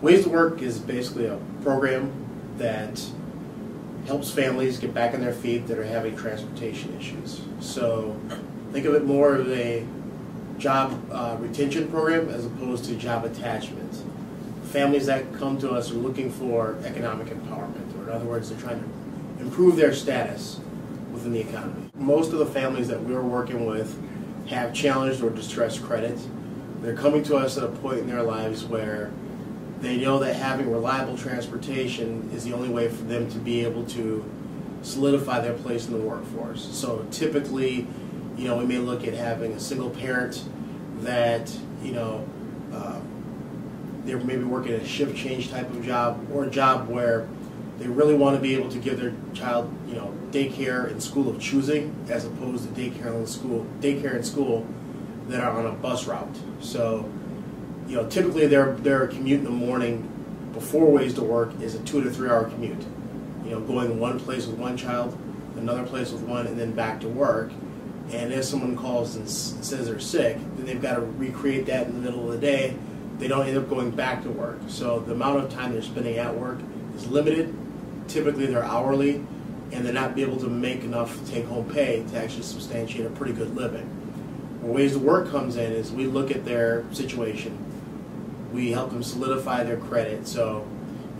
Ways to Work is basically a program that helps families get back on their feet that are having transportation issues. So think of it more of a job retention program as opposed to job attachment. Families that come to us are looking for economic empowerment, or in other words, they're trying to improve their status within the economy. Most of the families that we're working with have challenged or distressed credit. They're coming to us at a point in their lives where they know that having reliable transportation is the only way for them to be able to solidify their place in the workforce. So typically, we may look at having a single parent that, they're maybe working a shift change type of job, or a job where they really want to be able to give their child, daycare and school of choosing, as opposed to daycare and school that are on a bus route. So, typically their commute in the morning before Ways to Work is a 2 to 3 hour commute. Going one place with one child, another place with one, and then back to work. And if someone calls and says they're sick, then they've got to recreate that in the middle of the day. They don't end up going back to work. So the amount of time they're spending at work is limited. Typically they're hourly, and they're not be able to make enough take-home pay to actually substantiate a pretty good living. Where Ways to Work comes in is we look at their situation. We help them solidify their credit. So,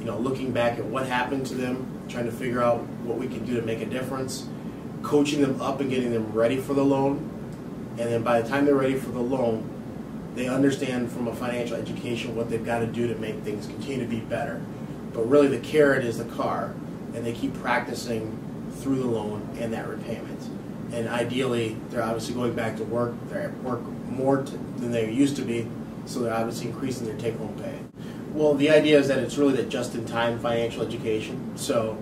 looking back at what happened to them, trying to figure out what we can do to make a difference, coaching them up and getting them ready for the loan. And then by the time they're ready for the loan, they understand from a financial education what they've got to do to make things continue to be better. But really the carrot is the car, and they keep practicing through the loan and that repayment. And ideally, they're obviously going back to work. They're at work more than they used to be, so they're obviously increasing their take-home pay. Well, the idea is that it's really that just-in-time financial education. So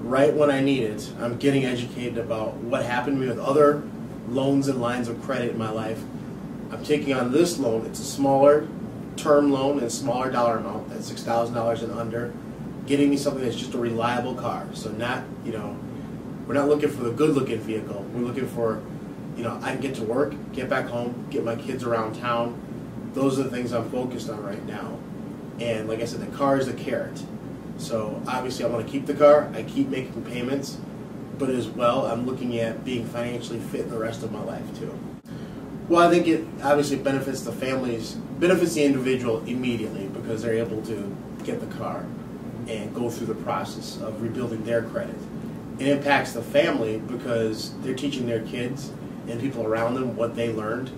right when I need it, I'm getting educated about what happened to me with other loans and lines of credit in my life. I'm taking on this loan. It's a smaller term loan and a smaller dollar amount, that's $6,000 and under, getting me something that's just a reliable car. So not, we're not looking for the good-looking vehicle. We're looking for, I can get to work, get back home, get my kids around town. Those are the things I'm focused on right now. And like I said, the car is the carrot. So obviously I want to keep the car, I keep making payments, but as well I'm looking at being financially fit in the rest of my life too. Well, I think it obviously benefits the families, benefits the individual immediately because they're able to get the car and go through the process of rebuilding their credit. It impacts the family because they're teaching their kids and people around them what they learned.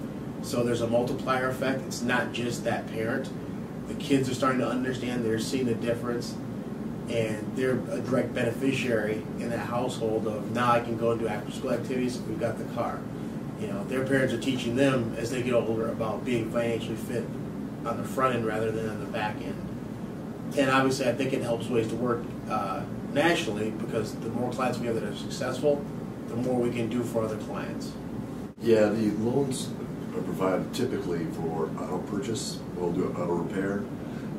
So there's a multiplier effect. It's not just that parent. The kids are starting to understand, they're seeing the difference, and they're a direct beneficiary in that household of now I can go and do after school activities if we've got the car. Their parents are teaching them as they get older about being financially fit on the front end rather than on the back end. And obviously I think it helps Ways to Work nationally because the more clients we have that are successful, the more we can do for other clients. Yeah, the loans are provided typically for auto purchase. We'll do auto repair.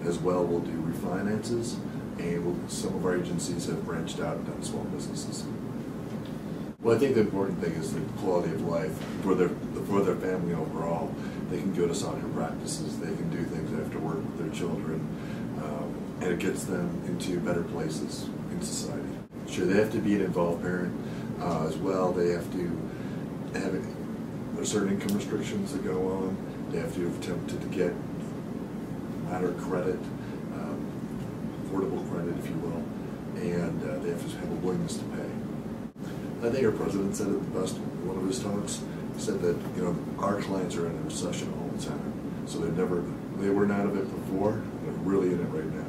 As well, we'll do refinances. And some of our agencies have branched out and done small businesses. Well, I think the important thing is the quality of life for their family overall. They can go to soccer practices, they can do things after work with their children, and it gets them into better places in society. Sure, they have to be an involved parent as well. They have to have there's certain income restrictions that go on. They have to have attempted to get moderate credit, affordable credit, if you will, and they have to have a willingness to pay. I think our president said it the best in one of his talks. He said that our clients are in a recession all the time, so they were not of it before. They're really in it right now.